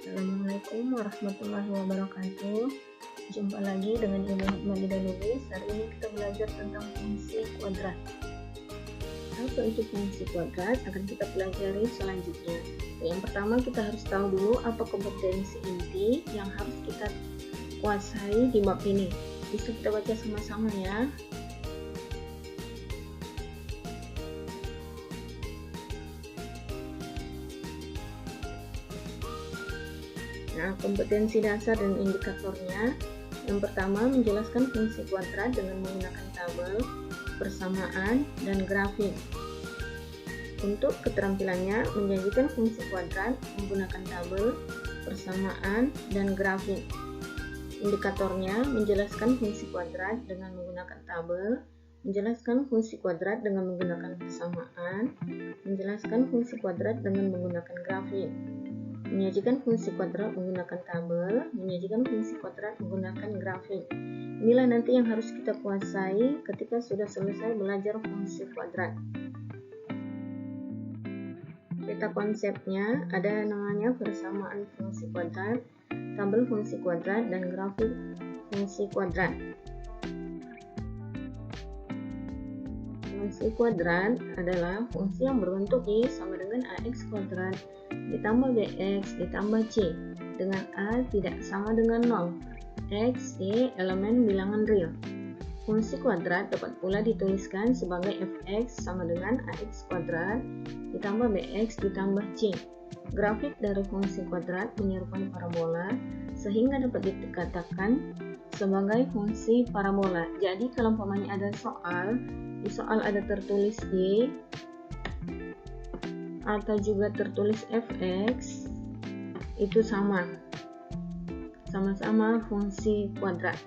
Assalamualaikum warahmatullahi wabarakatuh. Jumpa lagi dengan Ibu Hikmadidah Lubis. Hari ini kita belajar tentang fungsi kuadrat. Apa itu fungsi kuadrat akan kita pelajari selanjutnya. Yang pertama kita harus tahu dulu apa kompetensi inti yang harus kita kuasai di bab ini. Bisa kita baca sama-sama ya. Nah, kompetensi dasar dan indikatornya. Yang pertama, menjelaskan fungsi kuadrat dengan menggunakan tabel, persamaan, dan grafik. Untuk keterampilannya, menjanjikan fungsi kuadrat menggunakan tabel, persamaan, dan grafik. Indikatornya, menjelaskan fungsi kuadrat dengan menggunakan tabel, menjelaskan fungsi kuadrat dengan menggunakan persamaan, menjelaskan fungsi kuadrat dengan menggunakan grafik. Menyajikan fungsi kuadrat menggunakan tabel, menyajikan fungsi kuadrat menggunakan grafik. Inilah nanti yang harus kita kuasai ketika sudah selesai belajar fungsi kuadrat. Peta konsepnya ada namanya persamaan fungsi kuadrat, tabel fungsi kuadrat, dan grafik fungsi kuadrat. Fungsi kuadrat adalah fungsi yang berbentuk Y sama dengan AX kuadrat ditambah BX ditambah C, dengan A tidak sama dengan 0. X, Y elemen bilangan real. Fungsi kuadrat dapat pula dituliskan sebagai Fx sama dengan AX kuadrat ditambah BX ditambah C. Grafik dari fungsi kuadrat menyerupai parabola sehingga dapat dikatakan sebagai fungsi parabola. Jadi kalau umpamanya ada soal, di soal ada tertulis Y atau juga tertulis Fx, itu sama-sama fungsi kuadrat.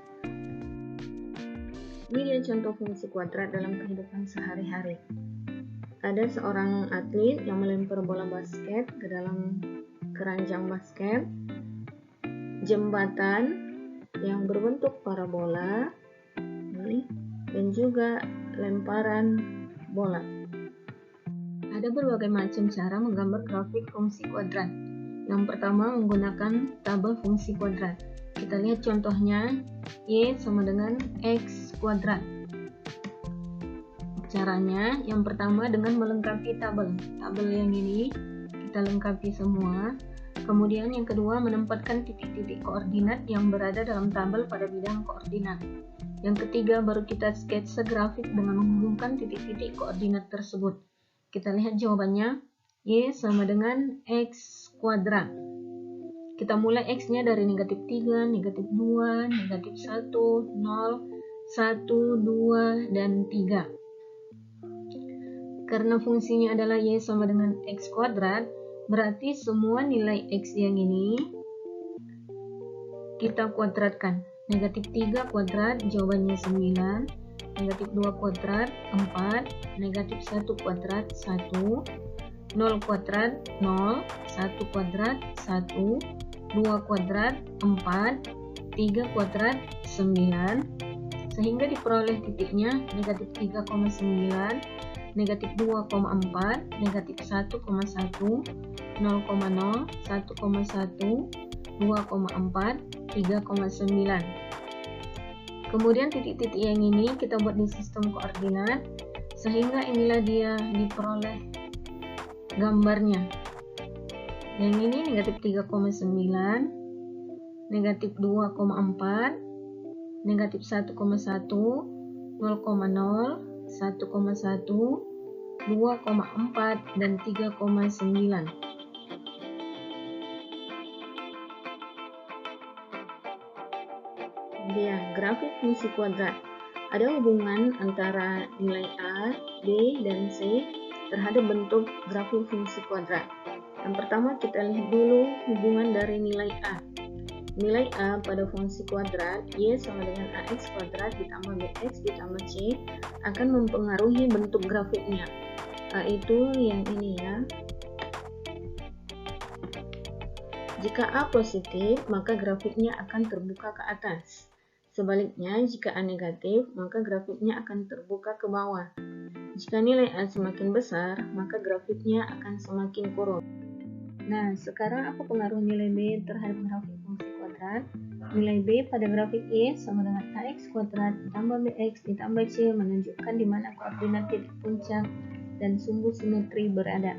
Ini dia contoh fungsi kuadrat dalam kehidupan sehari-hari. Ada seorang atlet yang melempar bola basket ke dalam keranjang basket, jembatan yang berbentuk parabola, dan juga lemparan bola. Ada berbagai macam cara menggambar grafik fungsi kuadrat. Yang pertama menggunakan tabel fungsi kuadrat. Kita lihat contohnya, Y sama dengan X kuadrat. Caranya yang pertama dengan melengkapi tabel. Tabel yang ini kita lengkapi semua. Kemudian yang kedua menempatkan titik-titik koordinat yang berada dalam tabel pada bidang koordinat. Yang ketiga baru kita sketsa grafik dengan menghubungkan titik-titik koordinat tersebut. Kita lihat jawabannya, Y sama dengan X kuadrat. Kita mulai X-nya dari negatif 3, negatif 2, negatif 1, 0, 1, 2, dan 3. Karena fungsinya adalah Y sama dengan X kuadrat, berarti semua nilai X yang ini kita kuadratkan. Negatif 3 kuadrat, jawabannya 9. Negatif 2 kuadrat 4, negatif 1 kuadrat 1, 0 kuadrat 0, 1 kuadrat 1, 2 kuadrat 4, 3 kuadrat 9, sehingga diperoleh titiknya negatif 3,9, negatif 2,4, negatif 1,1, 0,0, 1,1, 2,4, 3,9. Kemudian titik-titik yang ini kita buat di sistem koordinat sehingga inilah dia diperoleh gambarnya. Yang ini negatif 3,9, negatif 2,4, negatif 1,1, 0,0, 1,1, 2,4, dan 3,9. Dia grafik fungsi kuadrat. Ada hubungan antara nilai A, B, dan C terhadap bentuk grafik fungsi kuadrat. Yang pertama kita lihat dulu hubungan dari nilai A. Nilai A pada fungsi kuadrat Y sama dengan AX kuadrat ditambah BX ditambah C akan mempengaruhi bentuk grafiknya. A itu yang ini ya. Jika A positif, maka grafiknya akan terbuka ke atas. Sebaliknya, jika A negatif, maka grafiknya akan terbuka ke bawah. Jika nilai A semakin besar, maka grafiknya akan semakin kurus. Nah, sekarang apa pengaruh nilai B terhadap grafik fungsi kuadrat? Nilai B pada grafik Y sama dengan AX kuadrat ditambah BX ditambah C menunjukkan di mana koordinat titik puncak dan sumbu simetri berada.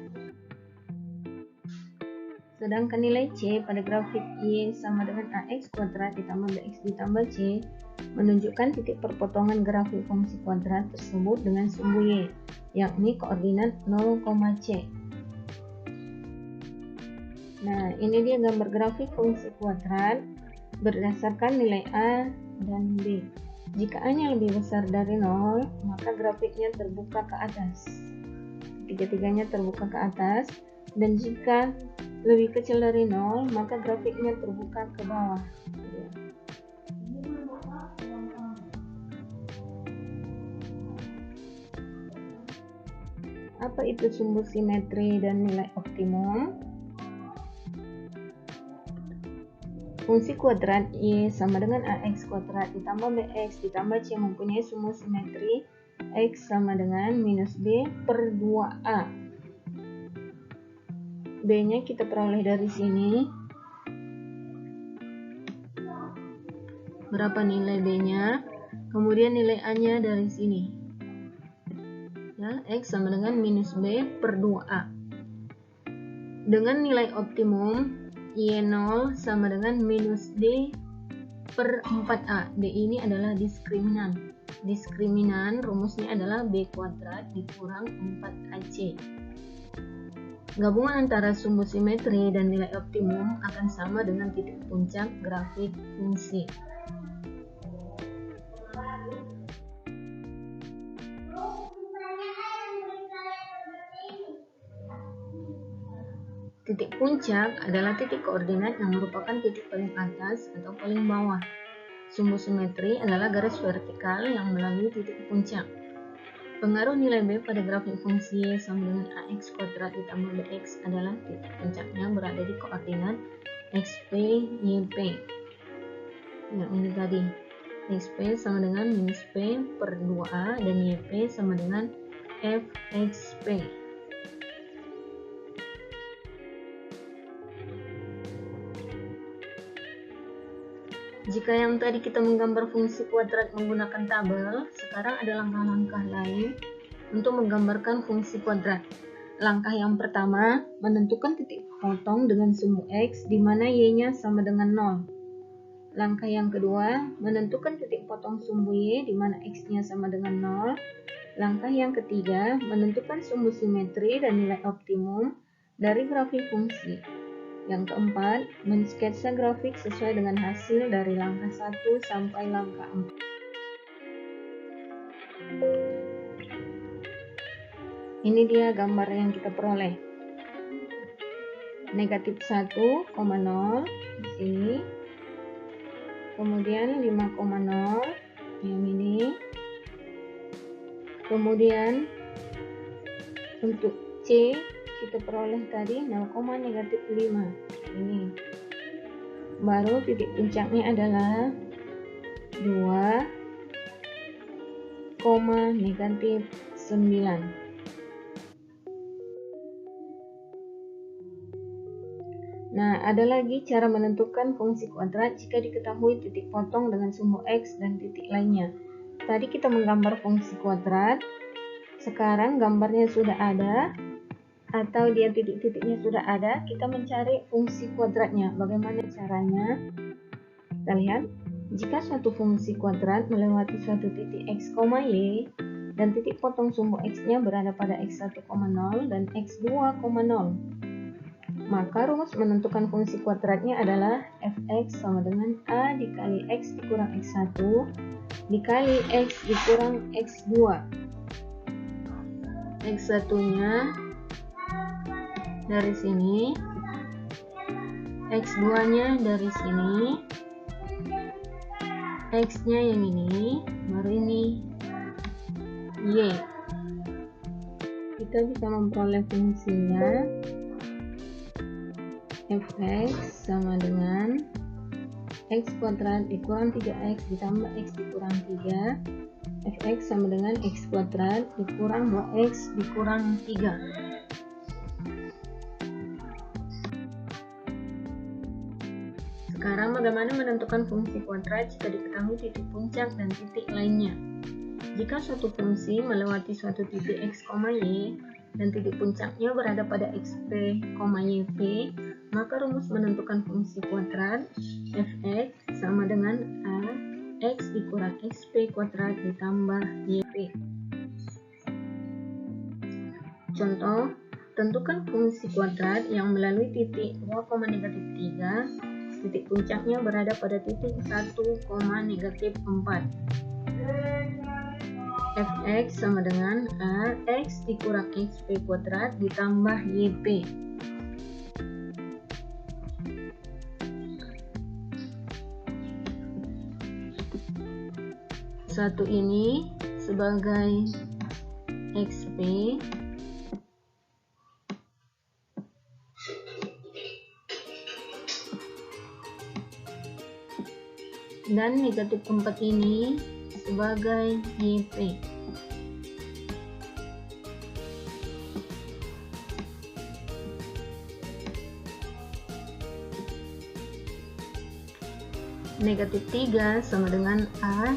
Sedangkan nilai C pada grafik Y sama dengan AX kuadrat ditambah BX ditambah C menunjukkan titik perpotongan grafik fungsi kuadrat tersebut dengan sumbu Y, yakni koordinat 0, C. Nah, ini dia gambar grafik fungsi kuadrat berdasarkan nilai A dan B. Jika A-nya lebih besar dari 0, maka grafiknya terbuka ke atas. Tiga-tiganya terbuka ke atas. Dan jika lebih kecil dari 0, maka grafiknya terbuka ke bawah. Apa itu sumbu simetri dan nilai optimum? Fungsi kuadrat Y sama dengan AX kuadrat ditambah BX ditambah C mempunyai sumbu simetri X sama dengan minus B per 2A. B-nya kita peroleh dari sini. Berapa nilai B-nya? Kemudian nilai A-nya dari sini. Ya, X sama dengan minus B per 2A. Dengan nilai optimum, Y0 sama dengan minus D per 4A. D ini adalah diskriminan. Diskriminan rumusnya adalah B kuadrat dikurang 4AC. Gabungan antara sumbu simetri dan nilai optimum akan sama dengan titik puncak grafik fungsi. Titik puncak adalah titik koordinat yang merupakan titik paling atas atau paling bawah. Sumbu simetri adalah garis vertikal yang melalui titik puncak. Pengaruh nilai B pada grafik fungsi Y sama dengan AX kuadrat ditambah BX adalah titik puncaknya berada di koordinat XP, YP. Yang ini tadi, XP sama dengan minus P per 2A dan YP sama dengan FXP. Jika yang tadi kita menggambar fungsi kuadrat menggunakan tabel, sekarang ada langkah-langkah lain untuk menggambarkan fungsi kuadrat. Langkah yang pertama, menentukan titik potong dengan sumbu X di mana Y-nya sama dengan 0. Langkah yang kedua, menentukan titik potong sumbu Y di mana X-nya sama dengan 0. Langkah yang ketiga, menentukan sumbu simetri dan nilai optimum dari grafik fungsi. Yang keempat, mensketsa grafik sesuai dengan hasil dari langkah 1 sampai langkah 4. Ini dia gambar yang kita peroleh. Negatif 1,0 di sini. Kemudian 5,0 yang ini. Kemudian untuk C kita peroleh tadi 0,-5 ini. Baru titik puncaknya adalah 2,-9. Nah, ada lagi cara menentukan fungsi kuadrat jika diketahui titik potong dengan sumbu X dan titik lainnya. Tadi kita menggambar fungsi kuadrat, sekarang gambarnya sudah ada, atau dia titik-titiknya sudah ada, kita mencari fungsi kuadratnya. Bagaimana caranya? Kita lihat, jika suatu fungsi kuadrat melewati suatu titik X, Y, dan titik potong sumbu X-nya berada pada X1,0 dan X2,0, maka rumus menentukan fungsi kuadratnya adalah Fx sama dengan A dikali X dikurang X1 dikali X dikurang X2. X1-nya dari sini, X2-nya dari sini, X-nya yang ini, baru ini Y. Kita bisa memperoleh fungsinya Fx sama dengan X kuadrat dikurang 3X ditambah X dikurang 3. Fx sama dengan X kuadrat dikurang 2X dikurang 3. Sekarang bagaimana menentukan fungsi kuadrat jika diketahui titik puncak dan titik lainnya? Jika suatu fungsi melewati suatu titik x, y dan titik puncaknya berada pada xp, yp, maka rumus menentukan fungsi kuadrat fx sama dengan a x dikurang xp kuadrat ditambah yp. Contoh, tentukan fungsi kuadrat yang melalui titik 2,-3, titik puncaknya berada pada titik 1,-4. Fx sama dengan a x dikurang xp kuadrat ditambah yp. Satu ini sebagai xp dan negatif 4 ini sebagai yp. Negatif 3 sama dengan a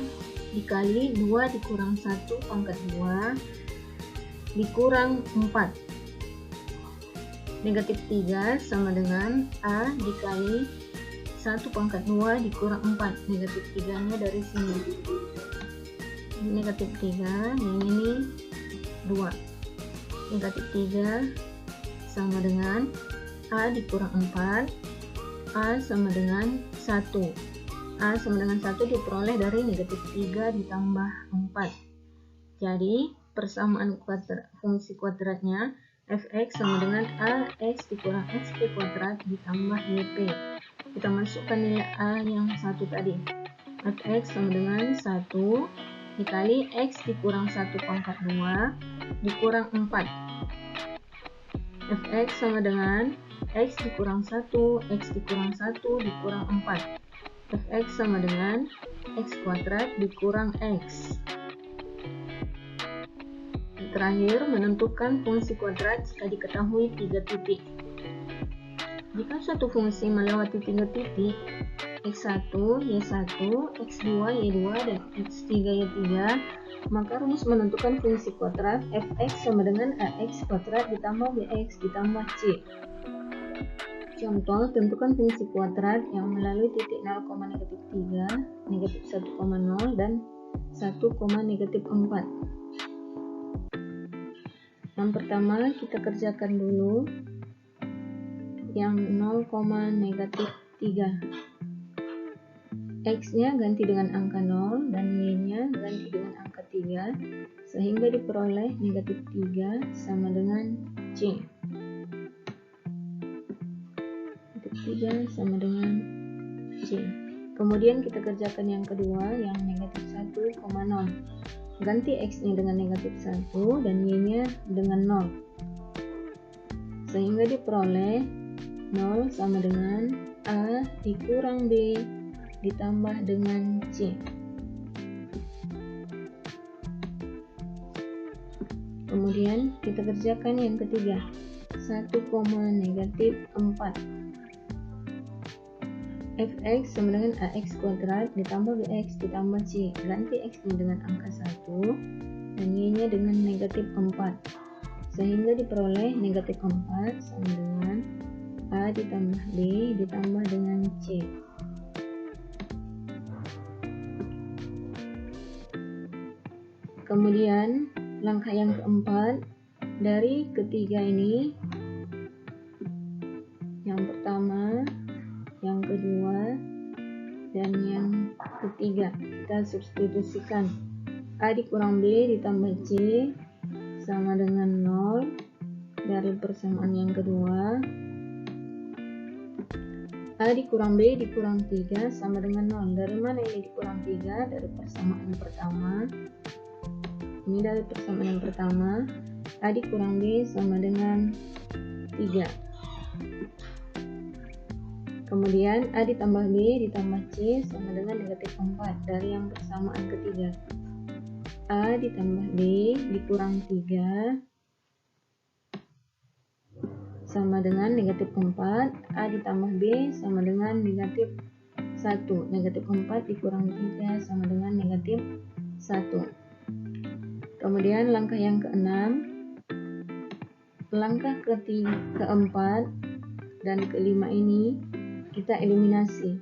dikali 2 dikurang 1 pangkat 2 dikurang 4. Negatif 3 sama dengan a dikali 1 pangkat 2 dikurang 4. Negatif 3 nya dari sini. Negatif 3, yang ini 2. Negatif 3 sama dengan a dikurang 4. A sama dengan 1. A sama dengan 1 diperoleh dari negatif 3 ditambah 4. Jadi persamaan fungsi kuadratnya fx sama dengan ax dikurang xp kuadrat ditambah yp. Kita masukkan nilai a yang 1 tadi. Fx sama dengan 1 dikali x dikurang 1 pangkat 2 dikurang 4. Fx sama dengan x dikurang 1, x dikurang 1 dikurang 4. Fx sama dengan x kuadrat dikurang x. Terakhir, menentukan fungsi kuadrat jika diketahui 3 titik. Jika suatu fungsi melewati 3 titik, x1, y1, x2, y2, dan x3, y3, maka rumus menentukan fungsi kuadrat fx sama dengan ax kuadrat ditambah bx ditambah c. Contoh, tentukan fungsi kuadrat yang melalui titik 0,-3, negatif 1,0, dan 1,-4. Yang pertama kita kerjakan dulu yang 0,-3. X nya ganti dengan angka 0 dan y nya ganti dengan angka 3 sehingga diperoleh negatif 3 sama dengan c. Negatif 3 sama dengan c. Kemudian kita kerjakan yang kedua yang negatif 1,0. Ganti x nya dengan negatif 1 dan y nya dengan 0 sehingga diperoleh 0 sama dengan a dikurang b ditambah dengan c. Kemudian kita kerjakan yang ketiga 1,-4. Fx sama dengan ax kuadrat ditambah bx ditambah c. Ganti x nya dengan angka 1 dan y nya dengan negatif 4 sehingga diperoleh negatif 4 sama dengan a ditambah b ditambah dengan c. Kemudian langkah yang keempat, dari ketiga ini yang pertama, yang kedua, dan yang ketiga kita substitusikan a dikurang b ditambah c sama dengan 0 dari persamaan yang kedua. A dikurang B dikurang 3 sama dengan 0. Dari mana ini dikurang 3? Dari persamaan pertama. Ini dari persamaan yang pertama. A dikurang B sama dengan 3. Kemudian A ditambah B ditambah C sama dengan negatif 4 dari yang persamaan ketiga. A ditambah B dikurang 3 sama dengan negatif 4. A ditambah B sama dengan negatif 1. Negatif 4 dikurang 3 sama dengan negatif 1. Kemudian langkah yang keenam, langkah keempat dan kelima ini kita eliminasi.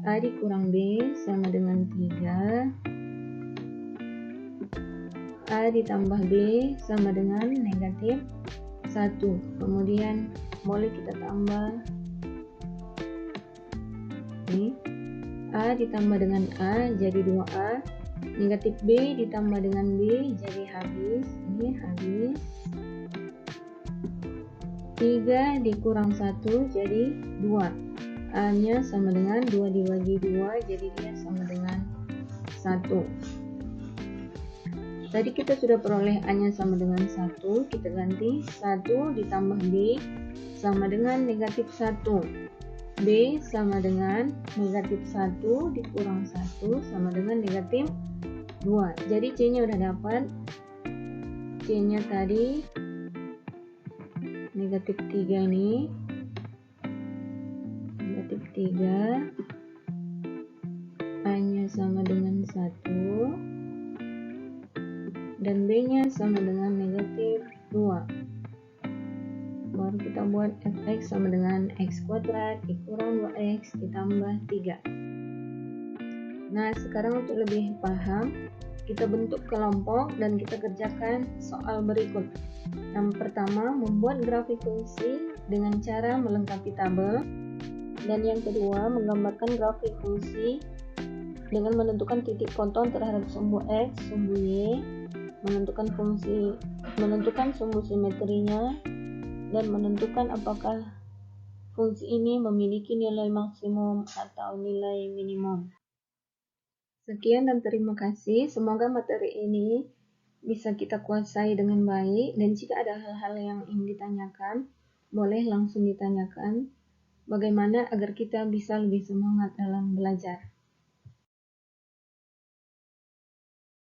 A dikurang B sama dengan 3. A ditambah B sama dengan negatif 1. Kemudian boleh kita tambah ini. A ditambah dengan A jadi 2A. Negatif B ditambah dengan B jadi habis. Ini habis. 3 dikurang 1 jadi 2. A nya sama dengan 2 dibagi 2, jadi dia sama dengan 1. Tadi kita sudah peroleh A nya sama dengan 1, kita ganti 1 ditambah B sama dengan negatif 1. B sama dengan negatif 1 dikurang 1 sama dengan negatif 2. Jadi C nya udah dapat. C nya tadi negatif 3 ini. Negatif 3. A nya sama dengan 1. Dan B nya sama dengan negatif 2. Baru kita buat fx sama dengan x kuadrat dikurang 2x ditambah 3. Nah, sekarang untuk lebih paham, kita bentuk kelompok dan kita kerjakan soal berikut. Yang pertama, membuat grafik fungsi dengan cara melengkapi tabel. Dan yang kedua, menggambarkan grafik fungsi dengan menentukan titik potong terhadap sumbu x, sumbu y, menentukan sumbu simetrinya, dan menentukan apakah fungsi ini memiliki nilai maksimum atau nilai minimum. Sekian dan terima kasih. Semoga materi ini bisa kita kuasai dengan baik, dan jika ada hal-hal yang ingin ditanyakan, boleh langsung ditanyakan. Bagaimana agar kita bisa lebih semangat dalam belajar.